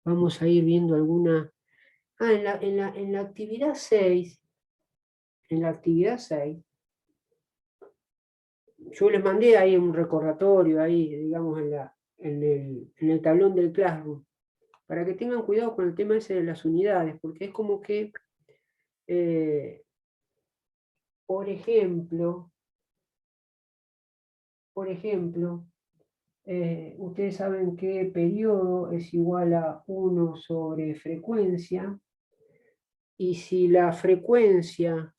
Vamos a ir viendo alguna... en la actividad 6, yo les mandé ahí un recordatorio, ahí, digamos, en el tablón del Classroom, para que tengan cuidado con el tema ese de las unidades, porque es como que, por ejemplo, ustedes saben que periodo es igual a 1 sobre frecuencia, y si la frecuencia,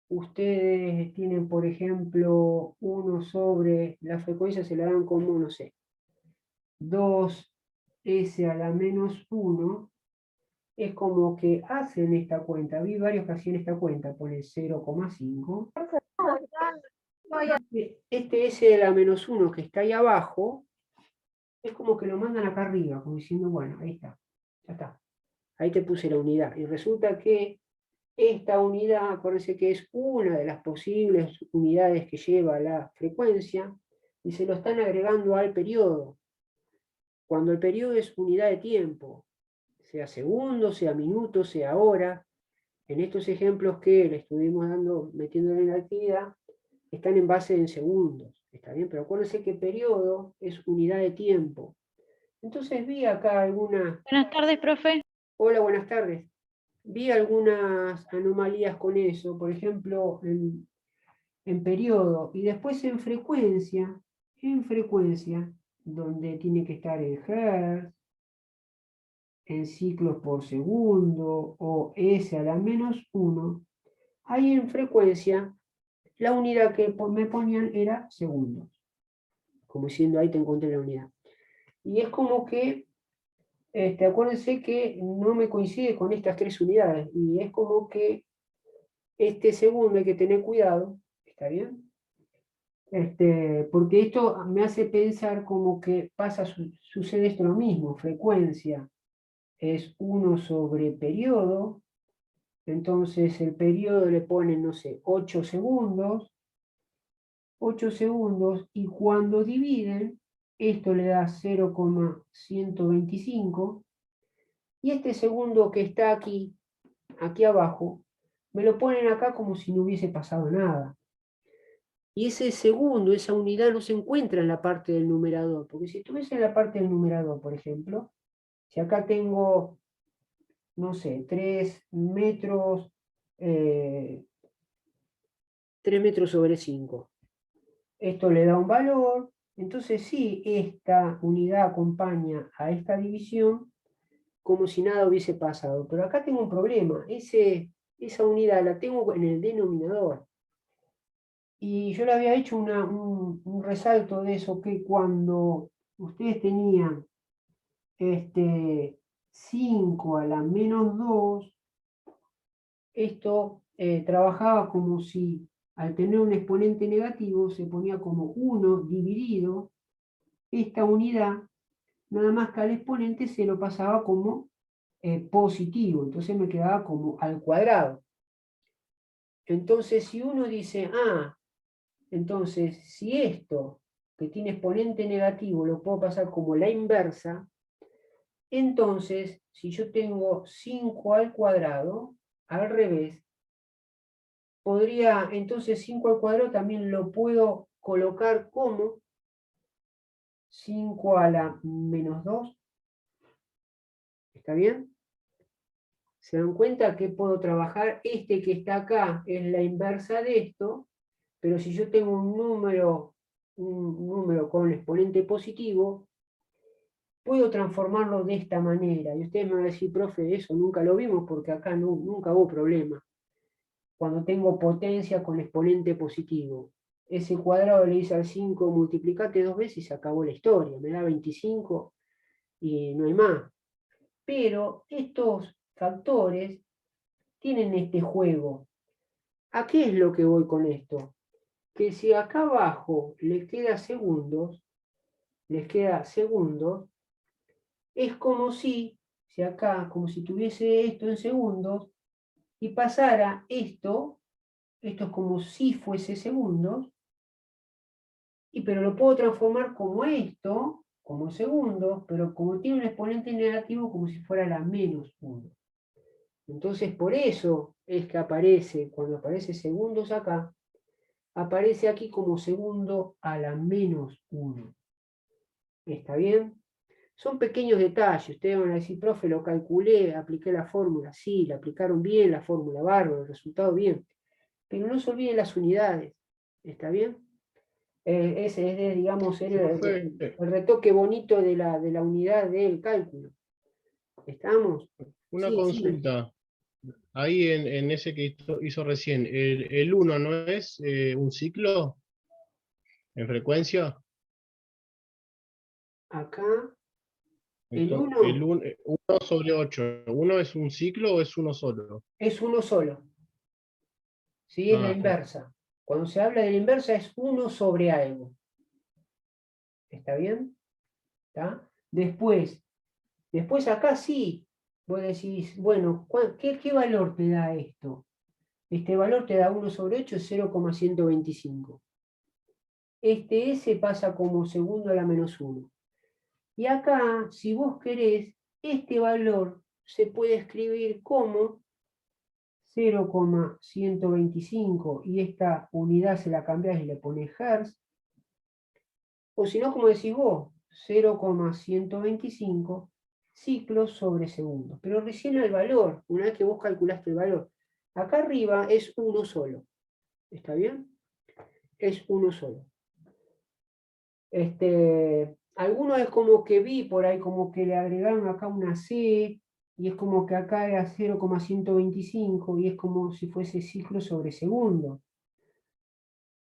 ustedes tienen, por ejemplo, 1 sobre, la frecuencia se la dan como, no sé, 2s a la menos 1, es como que hacen esta cuenta. Vi varios que hacían esta cuenta, ponen 0,5. Este s a la menos 1 que está ahí abajo, es como que lo mandan acá arriba, como diciendo, bueno, ahí está, ya está. Ahí te puse la unidad. Y resulta que esta unidad, acuérdense que es una de las posibles unidades que lleva la frecuencia, y se lo están agregando al periodo. Cuando el periodo es unidad de tiempo, sea segundo, sea minuto, sea hora, en estos ejemplos que le estuvimos metiendo en la actividad, están en base en segundos, ¿está bien? Pero acuérdense que periodo es unidad de tiempo. Entonces vi acá alguna... Buenas tardes, profe. Hola, buenas tardes. Vi algunas anomalías con eso, por ejemplo, en periodo, y después en frecuencia, donde tiene que estar en hertz, en ciclos por segundo, o s a la menos 1, ahí en frecuencia, la unidad que me ponían era segundos. Como diciendo, ahí te encontré la unidad. Y es como que, acuérdense que no me coincide con estas 3 unidades, y es como que este segundo hay que tener cuidado, ¿está bien? Porque esto me hace pensar como que sucede esto lo mismo, frecuencia es 1 sobre periodo, entonces el periodo le ponen, no sé, 8 segundos, y cuando dividen, esto le da 0,125, y este segundo que está aquí abajo, me lo ponen acá como si no hubiese pasado nada. Y ese segundo, esa unidad no se encuentra en la parte del numerador, porque si estuviese en la parte del numerador, por ejemplo, si acá tengo, no sé, 3 metros, 3 metros sobre 5, esto le da un valor, entonces sí, esta unidad acompaña a esta división como si nada hubiese pasado. Pero acá tengo un problema, esa unidad la tengo en el denominador. Y yo le había hecho un resalto de eso, que cuando ustedes tenían 5 a la menos 2, esto trabajaba como si al tener un exponente negativo se ponía como 1 dividido esta unidad, nada más que al exponente se lo pasaba como positivo, entonces me quedaba como al cuadrado. Entonces si uno dice, entonces si esto que tiene exponente negativo lo puedo pasar como la inversa, entonces si yo tengo 5 al cuadrado, al revés, podría, entonces 5 al cuadrado también lo puedo colocar como 5 a la menos 2. ¿Está bien? ¿Se dan cuenta que puedo trabajar? Este que está acá es la inversa de esto, pero si yo tengo un número con exponente positivo, puedo transformarlo de esta manera. Y ustedes me van a decir, profe, eso nunca lo vimos porque acá nunca hubo problema. Cuando tengo potencia con exponente positivo, ese cuadrado le dice al 5, multiplicate 2 veces y se acabó la historia. Me da 25 y no hay más. Pero estos factores tienen este juego. ¿A qué es lo que voy con esto? Que si acá abajo les queda segundos, es como si acá, como si tuviese esto en segundos, y pasara esto es como si fuese segundos, pero lo puedo transformar como esto, como segundos, pero como tiene un exponente negativo, como si fuera la menos 1. Entonces, por eso es que aparece, cuando aparece segundos acá, aparece aquí como segundo a la menos 1. ¿Está bien? Son pequeños detalles. Ustedes van a decir, profe, lo calculé, apliqué la fórmula. Sí, la aplicaron bien, la fórmula, bárbaro, el resultado bien. Pero no se olviden las unidades. ¿Está bien? Ese es, digamos, Profe, el retoque bonito de la unidad del cálculo. ¿Estamos? una Sí, decime. consulta. Ahí en ese que hizo recién, el 1 no es un ciclo en frecuencia. Acá, el Entonces, 1 1 sobre 8, ¿uno es un ciclo o es uno solo? es uno solo. ¿Sí? Es la Ah, inversa. Cuando se habla de la inversa es 1 sobre algo. ¿Está bien? ¿Está? Después acá sí, vos decís, bueno, ¿qué valor te da esto? Este valor te da 1 sobre 8, es 0,125. Este S pasa como segundo a la menos 1. Y acá, si vos querés, este valor se puede escribir como 0,125 y esta unidad se la cambiás y le pones Hertz. O si no, como decís vos, 0,125 ciclos sobre segundos. Pero recién el valor, una vez que vos calculaste el valor, acá arriba es uno solo. ¿Está bien? Es uno solo. Algunos es como que vi por ahí, como que le agregaron acá una C, y es como que acá era 0,125, y es como si fuese ciclo sobre segundo.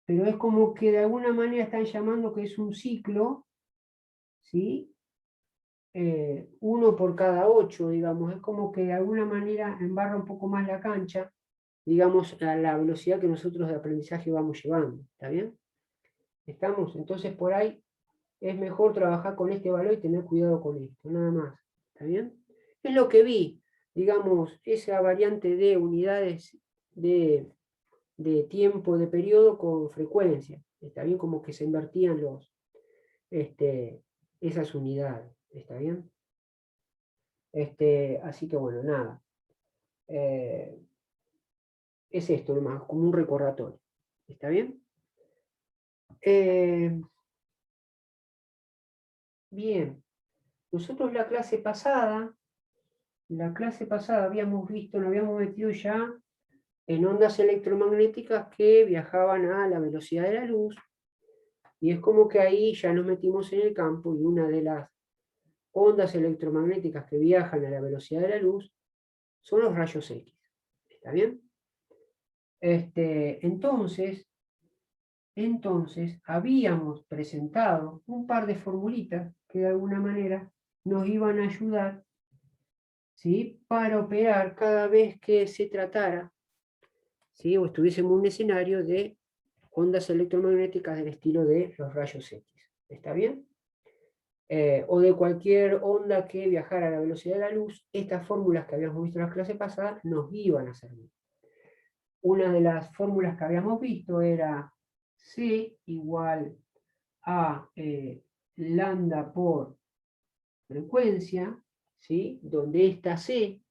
Pero es como que de alguna manera están llamando que es un ciclo, ¿sí? Uno por cada 8, digamos, es como que de alguna manera embarra un poco más la cancha, digamos, a la velocidad que nosotros de aprendizaje vamos llevando, ¿está bien? ¿Estamos? Entonces por ahí es mejor trabajar con este valor y tener cuidado con esto, nada más, ¿está bien? Es lo que vi, digamos, esa variante de unidades de tiempo, de periodo con frecuencia, ¿está bien? Como que se invertían esas unidades, ¿está bien? Así que bueno, nada. Eh, es esto nomás, como un recordatorio. ¿Está bien? Bien. Nosotros la clase pasada habíamos visto, nos habíamos metido ya en ondas electromagnéticas que viajaban a la velocidad de la luz, y es como que ahí ya nos metimos en el campo, y una de las ondas electromagnéticas que viajan a la velocidad de la luz son los rayos X. ¿Está bien? Entonces, habíamos presentado un par de formulitas que de alguna manera nos iban a ayudar, ¿sí?, para operar cada vez que se tratara, ¿sí?, o estuviésemos en un escenario de ondas electromagnéticas del estilo de los rayos X. ¿Está bien? O de cualquier onda que viajara a la velocidad de la luz, estas fórmulas que habíamos visto en las clases pasadas nos iban a servir. Una de las fórmulas que habíamos visto era C igual a lambda por frecuencia, ¿sí?, donde esta C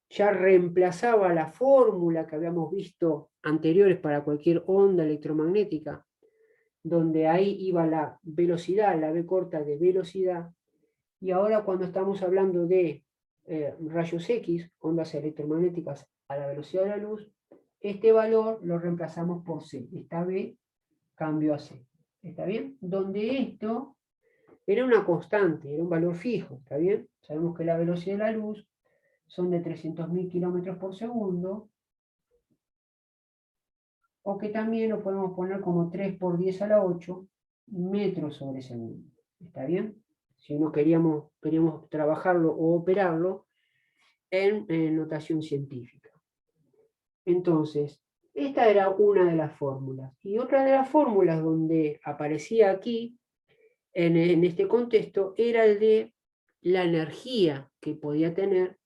ya reemplazaba la fórmula que habíamos visto anteriores para cualquier onda electromagnética, donde ahí iba la velocidad, la V corta de velocidad, y ahora cuando estamos hablando de rayos X, ondas electromagnéticas a la velocidad de la luz, este valor lo reemplazamos por C. Esta V cambio a C. ¿Está bien? Donde esto era una constante, era un valor fijo. ¿Está bien? Sabemos que la velocidad de la luz son de 300.000 kilómetros por segundo, o que también lo podemos poner como 3 por 10 a la 8 metros sobre segundo. ¿Está bien? Si no queríamos trabajarlo o operarlo en notación científica. Entonces, esta era una de las fórmulas. Y otra de las fórmulas donde aparecía aquí, en este contexto, era el de la energía que podía tener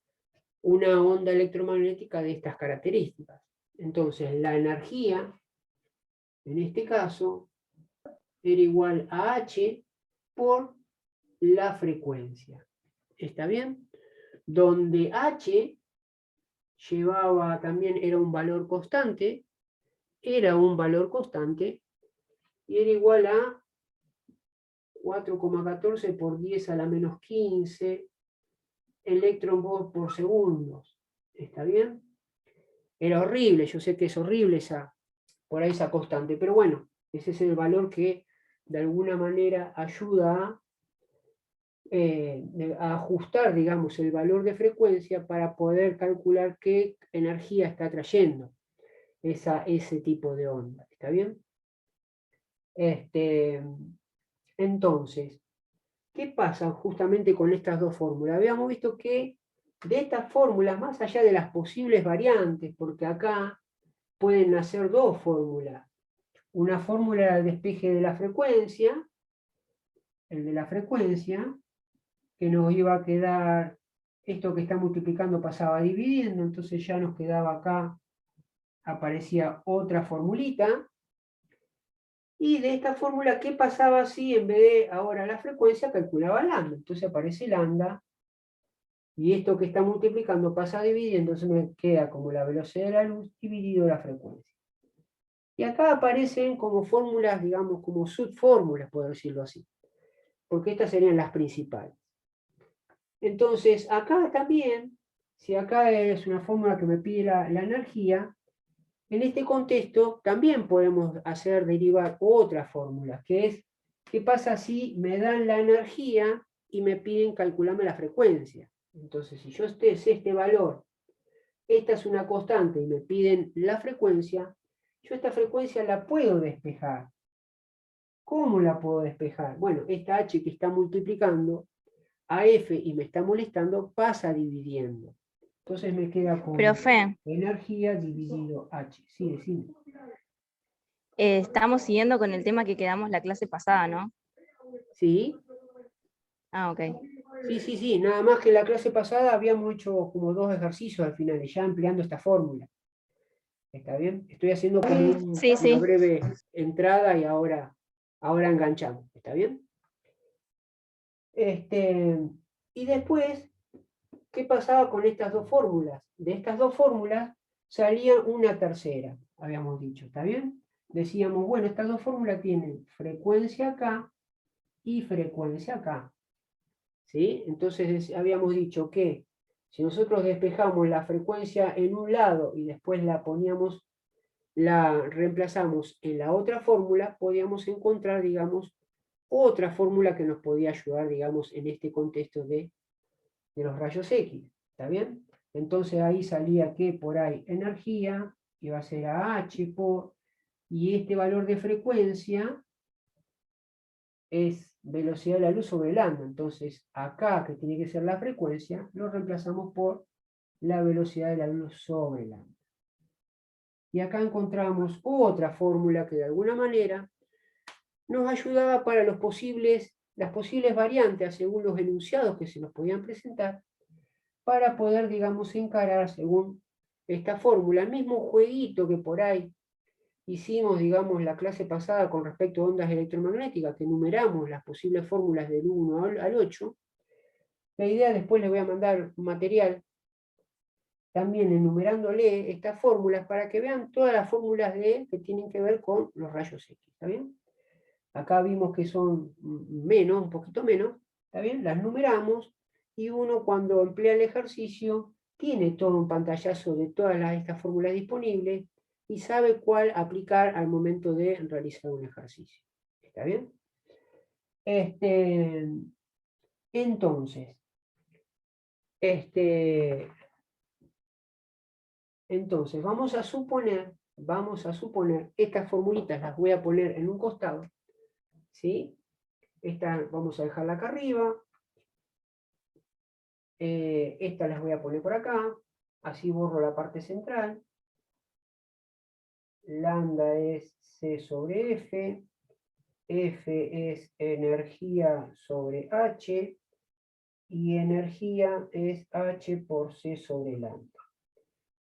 una onda electromagnética de estas características. Entonces, la energía, en este caso, era igual a h por la frecuencia. ¿Está bien? Donde h llevaba también, era un valor constante, y era igual a 4,14 por 10 a la menos 15 electronvolts por segundo. ¿Está bien? Era horrible, yo sé que es horrible por ahí esa constante, pero bueno, ese es el valor que de alguna manera ayuda a ajustar, digamos, el valor de frecuencia para poder calcular qué energía está trayendo ese tipo de onda. ¿Está bien? Entonces, ¿qué pasa justamente con estas dos fórmulas? Habíamos visto que de estas fórmulas, más allá de las posibles variantes, porque acá pueden nacer dos fórmulas. Una fórmula del despeje de la frecuencia, el de la frecuencia, que nos iba a quedar, esto que está multiplicando pasaba dividiendo, entonces ya nos quedaba acá, aparecía otra formulita. Y de esta fórmula, ¿qué pasaba si en vez de ahora la frecuencia calculaba lambda? Entonces aparece lambda, y esto que está multiplicando pasa dividiendo, entonces me queda como la velocidad de la luz dividido la frecuencia. Y acá aparecen como fórmulas, digamos, como subfórmulas, puedo decirlo así, porque estas serían las principales. Entonces, acá también, si acá es una fórmula que me pide la energía, en este contexto también podemos hacer derivar otra fórmula, que es, ¿qué pasa si me dan la energía y me piden calcularme la frecuencia? Entonces, si yo sé este valor, esta es una constante y me piden la frecuencia, yo esta frecuencia la puedo despejar. ¿Cómo la puedo despejar? Bueno, esta h que está multiplicando a f y me está molestando pasa dividiendo. Entonces me queda como Profe, energía dividido h. Sí, decime. estamos siguiendo con el tema que quedamos la clase pasada, ¿no? ¿Sí? Ah, ok. Sí. Nada más que en la clase pasada habíamos hecho como dos ejercicios al final, ya empleando esta fórmula. ¿Está bien? Estoy haciendo como Sí, una sí. breve entrada y ahora enganchamos. ¿Está bien? Y después, ¿qué pasaba con estas dos fórmulas? De estas dos fórmulas salía una tercera, habíamos dicho. ¿Está bien? Decíamos, bueno, estas dos fórmulas tienen frecuencia acá y frecuencia acá. ¿Sí? Entonces habíamos dicho que si nosotros despejamos la frecuencia en un lado y después la reemplazamos en la otra fórmula, podíamos encontrar, digamos, otra fórmula que nos podía ayudar, digamos, en este contexto de los rayos X. ¿Está bien? Entonces ahí salía que por ahí energía iba a ser a H por, y este valor de frecuencia es velocidad de la luz sobre lambda. Entonces, acá, que tiene que ser la frecuencia, lo reemplazamos por la velocidad de la luz sobre lambda. Y acá encontramos otra fórmula que de alguna manera nos ayudaba para las posibles variantes según los enunciados que se nos podían presentar, para poder, digamos, encarar según esta fórmula, el mismo jueguito que por ahí hicimos, digamos, la clase pasada con respecto a ondas electromagnéticas, que enumeramos las posibles fórmulas del 1 al 8, la idea, después les voy a mandar un material, también enumerándole estas fórmulas, para que vean todas las fórmulas que tienen que ver con los rayos X, ¿está bien? Acá vimos que son menos, un poquito menos, ¿está bien? Las numeramos, y uno cuando emplea el ejercicio, tiene todo un pantallazo de todas estas fórmulas disponibles, y sabe cuál aplicar al momento de realizar un ejercicio. ¿Está bien? Entonces, vamos a suponer, estas formulitas las voy a poner en un costado, ¿sí? Esta vamos a dejarla acá arriba, esta las voy a poner por acá, así borro la parte central. Lambda es C sobre F, F es energía sobre H, y energía es H por C sobre lambda.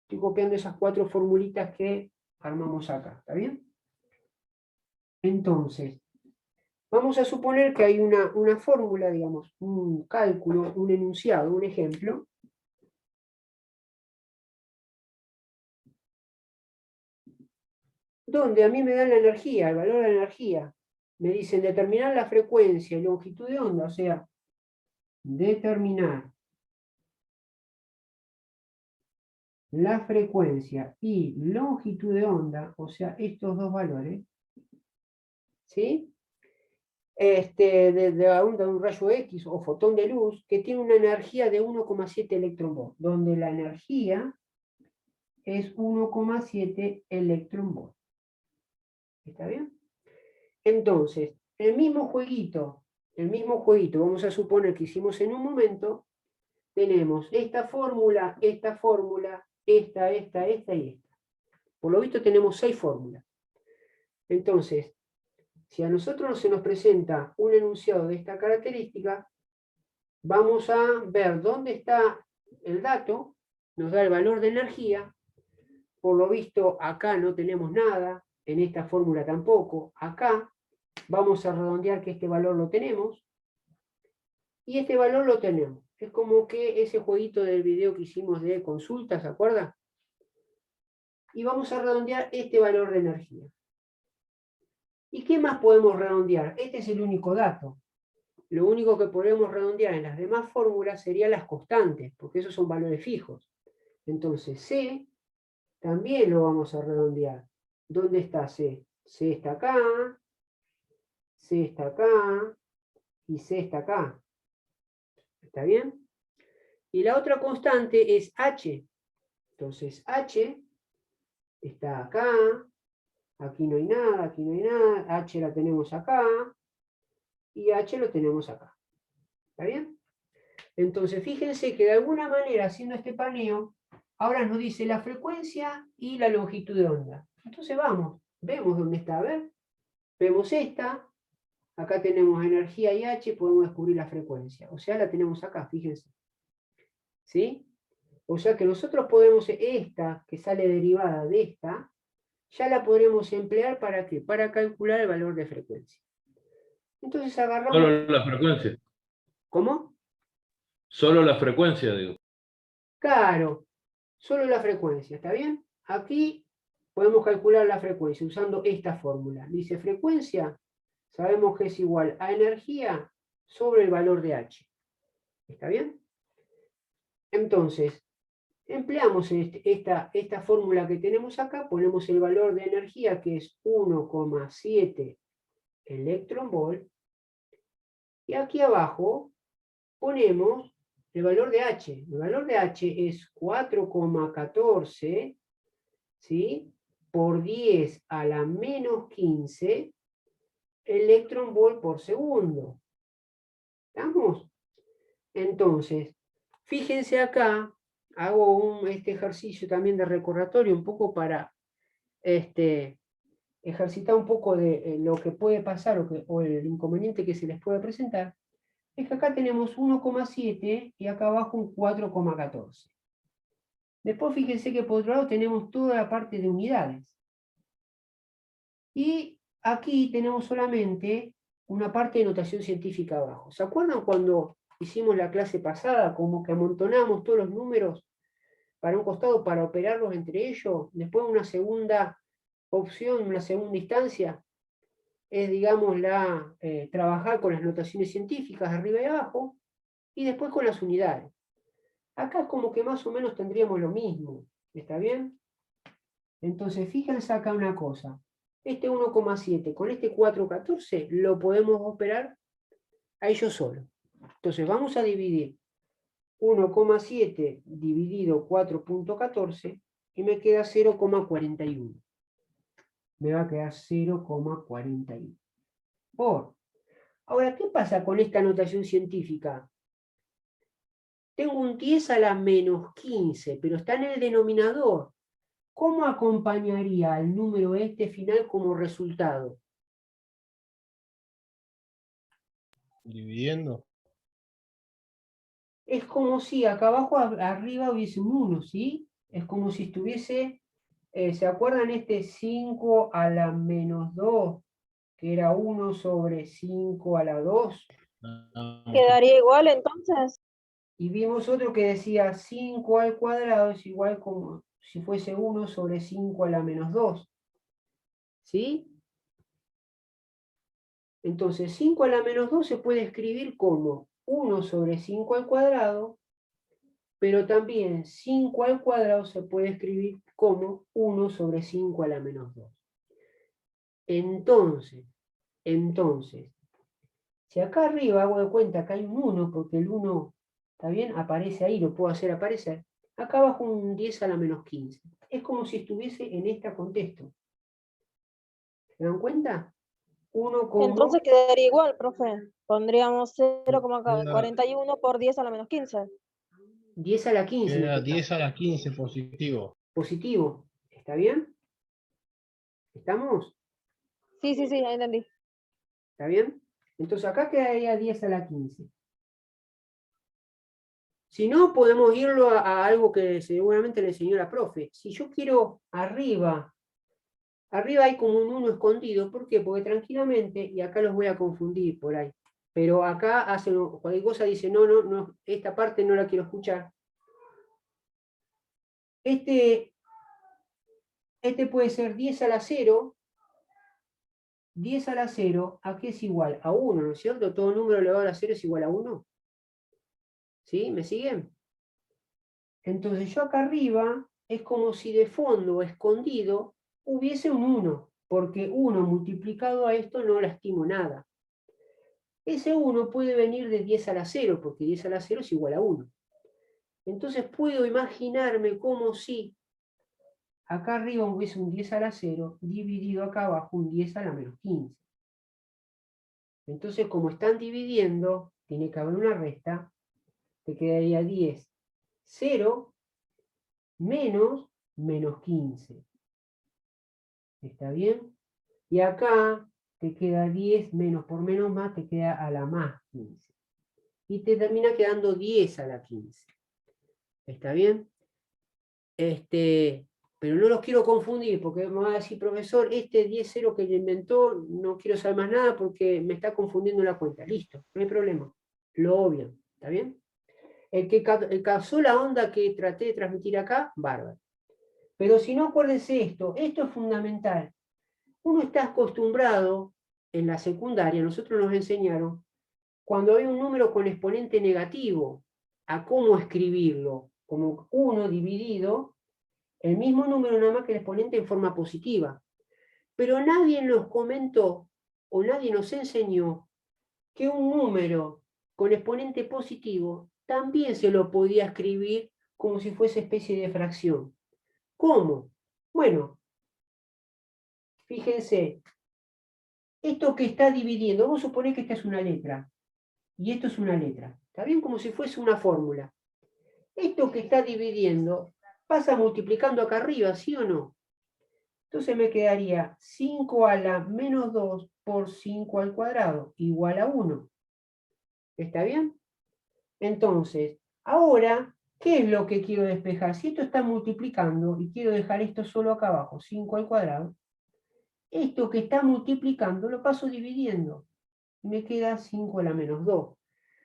Estoy copiando esas cuatro formulitas que armamos acá, ¿está bien? Entonces, Vamos a suponer que hay una fórmula, digamos, un cálculo, un enunciado, un ejemplo, donde a mí me dan la energía, el valor de la energía. Me dicen determinar la frecuencia y longitud de onda, o sea, determinar la frecuencia y longitud de onda, o sea, estos dos valores, ¿sí? De la onda de un rayo X o fotón de luz, que tiene una energía de 1,7 electronvolt, donde la energía es 1,7 electronvolt. ¿Está bien? Entonces, el mismo jueguito, vamos a suponer que hicimos en un momento, tenemos esta fórmula, esta, esta y esta. Por lo visto tenemos 6 fórmulas. Entonces, si a nosotros se nos presenta un enunciado de esta característica, vamos a ver dónde está el dato, nos da el valor de energía. Por lo visto acá no tenemos nada, en esta fórmula tampoco. Acá vamos a redondear que este valor lo tenemos, y este valor lo tenemos. Es como que ese jueguito del video que hicimos de consulta, ¿se acuerda? Y vamos a redondear este valor de energía. ¿Y qué más podemos redondear? Este es el único dato. Lo único que podemos redondear en las demás fórmulas serían las constantes, porque esos son valores fijos. Entonces C también lo vamos a redondear. ¿Dónde está C? C está acá, C está acá, y C está acá. ¿Está bien? Y la otra constante es H. Entonces H está acá, aquí no hay nada, aquí no hay nada, H la tenemos acá, y H lo tenemos acá. ¿Está bien? Entonces fíjense que de alguna manera, haciendo este paneo, ahora nos dice la frecuencia y la longitud de onda. Entonces vamos, vemos dónde está, a ver, vemos esta, acá tenemos energía y H, podemos descubrir la frecuencia, o sea, la tenemos acá, fíjense. ¿Sí? O sea que nosotros podemos, esta que sale derivada de esta, ya la podremos emplear ¿para qué? Para calcular el valor de frecuencia. Entonces agarramos... Solo la frecuencia. ¿Cómo? Solo la frecuencia, digo. Claro, solo la frecuencia, ¿está bien? Aquí podemos calcular la frecuencia usando esta fórmula. Dice frecuencia, sabemos que es igual a energía sobre el valor de H. ¿Está bien? Entonces, empleamos esta fórmula que tenemos acá, ponemos el valor de energía que es 1,7 electronvolt, y aquí abajo ponemos el valor de H. El valor de H es 4,14, ¿sí? Por 10 a la menos 15 electronvolt por segundo. ¿Estamos? Entonces, fíjense acá, hago este ejercicio también de recordatorio, un poco para ejercitar un poco de lo que puede pasar o el inconveniente que se les puede presentar. Es que acá tenemos 1,7 y acá abajo un 4,14. Después fíjense que por otro lado tenemos toda la parte de unidades. Y aquí tenemos solamente una parte de notación científica abajo. ¿Se acuerdan cuando hicimos la clase pasada, como que amontonamos todos los números para un costado para operarlos entre ellos? Después una segunda opción, una segunda instancia, es, digamos, trabajar con las notaciones científicas de arriba y abajo, y después con las unidades. Acá es como que más o menos tendríamos lo mismo, ¿está bien? Entonces, fíjense acá una cosa. Este 1,7 con este 4,14 lo podemos operar a ellos solo. Entonces, vamos a dividir 1,7 dividido 4,14 y me queda 0,41. Me va a quedar 0,41. Ahora, ¿qué pasa con esta notación científica? Tengo un 10 a la menos 15, pero está en el denominador. ¿Cómo acompañaría al número este final como resultado? Dividiendo. Es como si acá abajo arriba hubiese un 1, ¿sí? Es como si estuviese, ¿se acuerdan este 5 a la menos 2 que era 1 sobre 5 a la 2. Quedaría igual entonces. Y vimos otro que decía 5 al cuadrado es igual como si fuese 1 sobre 5 a la menos 2. ¿Sí? Entonces 5 a la menos 2 se puede escribir como 1 sobre 5 al cuadrado, pero también 5 al cuadrado se puede escribir como 1 sobre 5 a la menos 2. Entonces, si acá arriba hago de cuenta que hay un 1, porque el 1, ¿está bien? Aparece ahí, lo puedo hacer aparecer. Acá abajo un 10 a la menos 15. Es como si estuviese en este contexto. ¿Se dan cuenta? 1 como... Entonces quedaría igual, profe. Pondríamos 0,41 por 10 a la menos 15. 10 a la 15. en Queda este 10 caso. a la 15 positivo. Positivo. ¿Está bien? ¿Estamos? Sí, sí, sí, ahí entendí. ¿Está bien? Entonces acá quedaría 10 a la 15. Si no, podemos irlo a algo que seguramente le enseñó la profe. Si yo quiero arriba hay como un 1 escondido. ¿Por qué? Porque tranquilamente, y acá los voy a confundir por ahí, pero acá hacen cualquier cosa, dice, no, esta parte no la quiero escuchar. Este puede ser 10 a la 0. 10 a la 0, ¿a qué es igual? A 1, ¿no es cierto? Todo número elevado a la 0 es igual a 1. ¿Sí? ¿Me siguen? Entonces yo acá arriba es como si de fondo, escondido, hubiese un 1, porque 1 multiplicado a esto no lastimo nada. Ese 1 puede venir de 10 a la 0, porque 10 a la 0 es igual a 1. Entonces puedo imaginarme como si acá arriba hubiese un 10 a la 0, dividido acá abajo un 10 a la menos 15. Entonces, como están dividiendo, tiene que haber una resta, te quedaría 10, 0, menos 15. ¿Está bien? Y acá te queda 10 menos por menos más, te queda a la más 15. Y te termina quedando 10 a la 15. ¿Está bien? Pero no los quiero confundir, porque me va a decir, profesor, 10-0 que le inventó, no quiero saber más nada porque me está confundiendo la cuenta. Listo, no hay problema. Lo obvian. ¿Está bien? El que causó la onda que traté de transmitir acá, bárbaro. Pero si no, acuérdense esto es fundamental. Uno está acostumbrado, en la secundaria, nosotros nos enseñaron, cuando hay un número con exponente negativo, a cómo escribirlo, como 1 dividido, el mismo número nada más que el exponente en forma positiva. Pero nadie nos comentó, o nadie nos enseñó, que un número con exponente positivo también se lo podía escribir como si fuese especie de fracción. ¿Cómo? Bueno, fíjense, esto que está dividiendo, vamos a suponer que esta es una letra, y esto es una letra, ¿está bien? Como si fuese una fórmula. Esto que está dividiendo pasa multiplicando acá arriba, ¿sí o no? Entonces me quedaría 5 a la menos 2 por 5 al cuadrado, igual a 1. ¿Está bien? Entonces, ahora, ¿qué es lo que quiero despejar? Si esto está multiplicando y quiero dejar esto solo acá abajo, 5 al cuadrado, esto que está multiplicando lo paso dividiendo. Me queda 5 a la menos 2.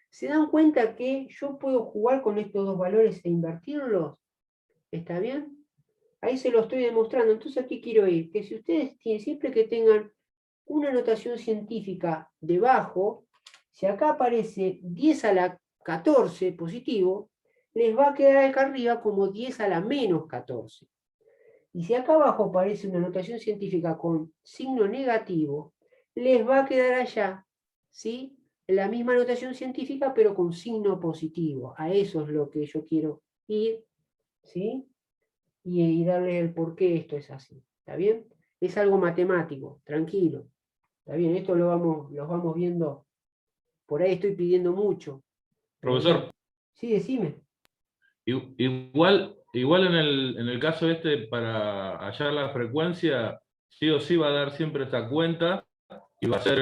¿Se dan cuenta que yo puedo jugar con estos dos valores e invertirlos? ¿Está bien? Ahí se lo estoy demostrando. Entonces aquí quiero ir, que si ustedes tienen, siempre que tengan una notación científica debajo, si acá aparece 10 a la 14 positivo, les va a quedar acá arriba como 10 a la menos 14. Y si acá abajo aparece una notación científica con signo negativo, les va a quedar allá, ¿sí? La misma notación científica, pero con signo positivo. A eso es lo que yo quiero ir, ¿sí? Y darle el por qué esto es así. ¿Está bien? Es algo matemático, tranquilo. ¿Está bien? Esto lo vamos viendo. Por ahí estoy pidiendo mucho. Profesor, Sí, decime. igual en el caso para hallar la frecuencia, sí o sí va a dar siempre esta cuenta y va a ser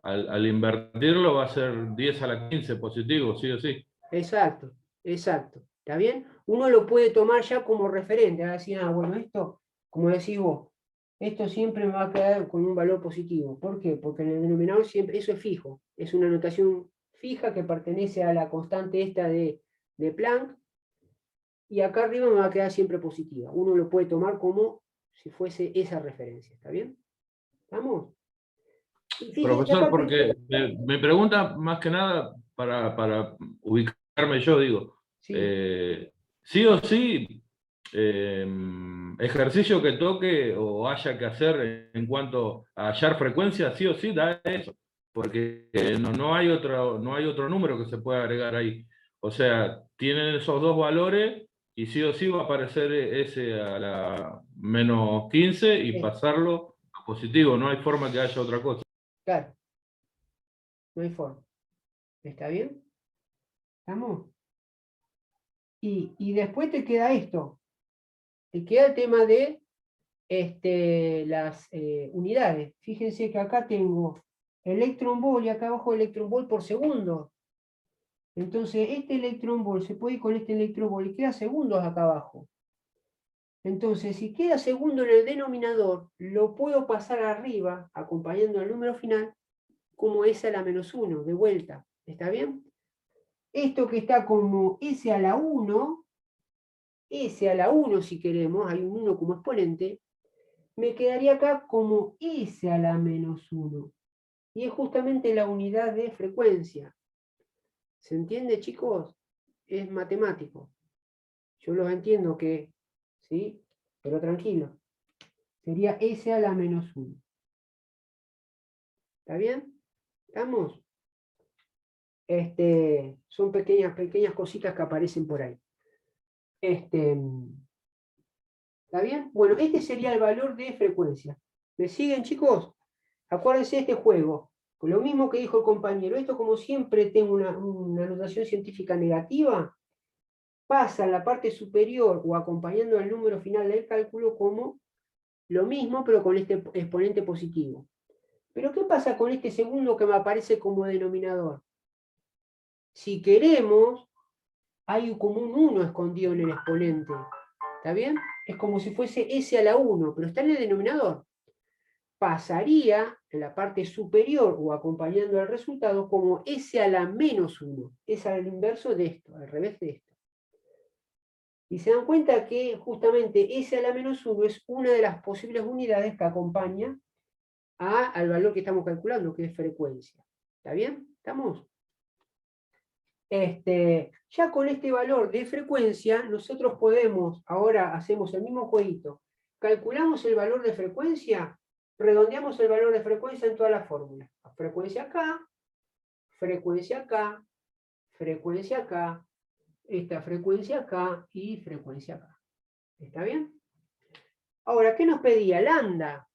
al invertirlo va a ser 10 a la 15 positivo, sí o sí. Exacto, exacto. ¿Está bien? Uno lo puede tomar ya como referente. Decir, bueno, esto, como decís vos, esto siempre me va a quedar con un valor positivo. ¿Por qué? Porque en el denominador siempre, eso es fijo, es una notación fija que pertenece a la constante esta de Planck, y acá arriba me va a quedar siempre positiva. Uno lo puede tomar como si fuese esa referencia, ¿está bien? ¿Estamos? Y fíjense Profesor, acá que- porque me pregunta más que nada para ubicarme yo, digo, Sí, sí o sí, ejercicio que toque o haya que hacer en cuanto a hallar frecuencia, sí o sí da eso, porque no hay otro número que se pueda agregar ahí. O sea, tienen esos dos valores y sí o sí va a aparecer ese a la menos 15 y sí, pasarlo a positivo, no hay forma que haya otra cosa. claro, no hay forma. ¿Está bien? ¿Estamos? Y después te queda esto. Te queda el tema de las unidades. Fíjense que acá tengo electron volt y acá abajo electron volt por segundo. Entonces, este electron volt se puede ir con este electron volt y queda segundos acá abajo. Entonces, si queda segundo en el denominador, lo puedo pasar arriba, acompañando al número final, como S a la menos 1, de vuelta. ¿Está bien? Esto que está como S a la 1, S a la 1 si queremos, hay un 1 como exponente, me quedaría acá como S a la menos 1. Y es justamente la unidad de frecuencia. ¿Se entiende, chicos? Es matemático. Yo los entiendo que, ¿sí? Pero tranquilo. Sería S a la menos 1. ¿Está bien? ¿Estamos? Son pequeñas cositas que aparecen por ahí. ¿Está bien? Bueno, este sería el valor de frecuencia. ¿Me siguen, chicos? Acuérdense de este juego. Lo mismo que dijo el compañero. Esto, como siempre tengo una notación científica negativa, pasa en la parte superior o acompañando al número final del cálculo como lo mismo, pero con este exponente positivo. Pero ¿qué pasa con este segundo que me aparece como denominador? Si queremos, hay como un 1 escondido en el exponente. ¿Está bien? Es como si fuese S a la 1, pero está en el denominador. Pasaría en la parte superior o acompañando al resultado como S a la menos 1. Es al inverso de esto, al revés de esto. Y se dan cuenta que justamente S a la menos 1 es una de las posibles unidades que acompaña al valor que estamos calculando, que es frecuencia. ¿Está bien? ¿Estamos? Ya con este valor de frecuencia, nosotros podemos, ahora hacemos el mismo jueguito, calculamos el valor de frecuencia, redondeamos el valor de frecuencia en todas las fórmulas. Frecuencia acá, frecuencia acá, frecuencia acá, esta frecuencia acá y frecuencia acá. ¿Está bien? Ahora, ¿qué nos pedía? Lambda.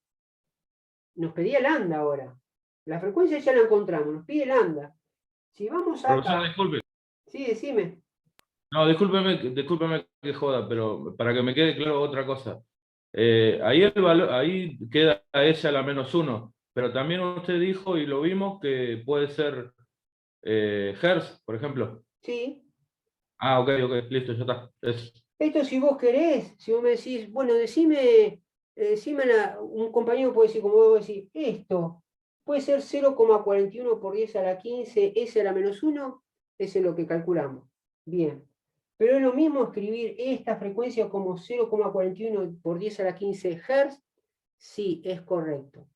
Nos pedía lambda ahora. La frecuencia ya la encontramos, nos pide lambda. Si vamos Profesor, acá... disculpe. Sí, decime. No, discúlpeme que joda, pero para que me quede claro otra cosa. Ahí el valor, ahí queda S a la menos 1, pero también usted dijo y lo vimos que puede ser Hertz, por ejemplo. Sí. Ah, ok, listo, ya está. Esto si vos querés, si vos me decís, bueno, decime, un compañero puede decir, como vos decís, esto puede ser 0,41 por 10 a la 15, S a la menos 1, ese es lo que calculamos. Bien. Pero es lo mismo escribir esta frecuencia como 0,41 por 10 a la 15 Hz. Sí, es correcto.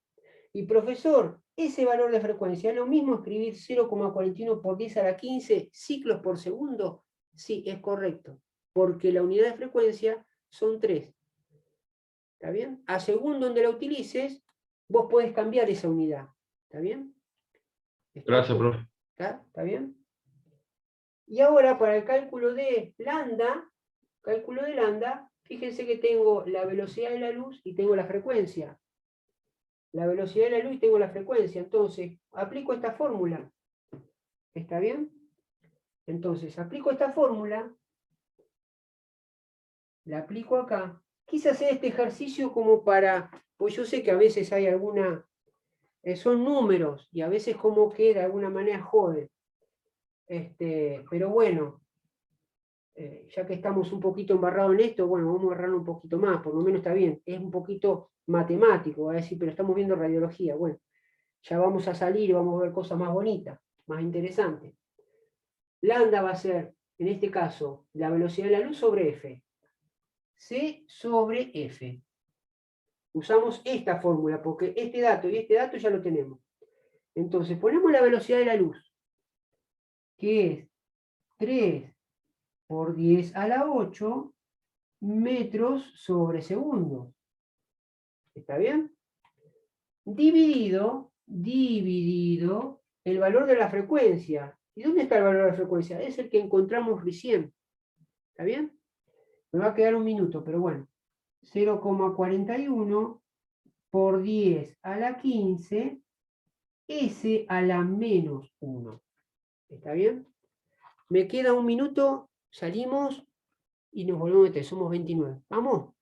Y profesor, ese valor de frecuencia, ¿es lo mismo escribir 0,41 por 10 a la 15 ciclos por segundo? Sí, es correcto, porque la unidad de frecuencia son 3. ¿Está bien? A según donde la utilices, vos podés cambiar esa unidad. ¿Está bien? Gracias, profe. ¿Está bien? Y ahora para el cálculo de lambda, fíjense que tengo la velocidad de la luz y tengo la frecuencia. La velocidad de la luz y tengo la frecuencia. Entonces, aplico esta fórmula. ¿Está bien? Entonces, aplico esta fórmula, la aplico acá. Quise hacer este ejercicio como para, pues yo sé que a veces hay son números, y a veces como que de alguna manera jode. Pero bueno, ya que estamos un poquito embarrados en esto, bueno, vamos a agarrarlo un poquito más, por lo menos está bien. Es un poquito matemático, va a decir, pero estamos viendo radiología. Bueno, ya vamos a salir y vamos a ver cosas más bonitas, más interesantes. Lambda va a ser, en este caso, la velocidad de la luz sobre F. C sobre F. Usamos esta fórmula, porque este dato y este dato ya lo tenemos. Entonces, ponemos la velocidad de la luz, que es 3 por 10 a la 8 metros sobre segundo. ¿Está bien? Dividido el valor de la frecuencia. ¿Y dónde está el valor de la frecuencia? Es el que encontramos recién. ¿Está bien? Me va a quedar un minuto, pero bueno. 0,41 por 10 a la 15 S a la menos 1. ¿Está bien? Me queda un minuto, salimos y nos volvemos a meter. Somos 29. ¿Vamos?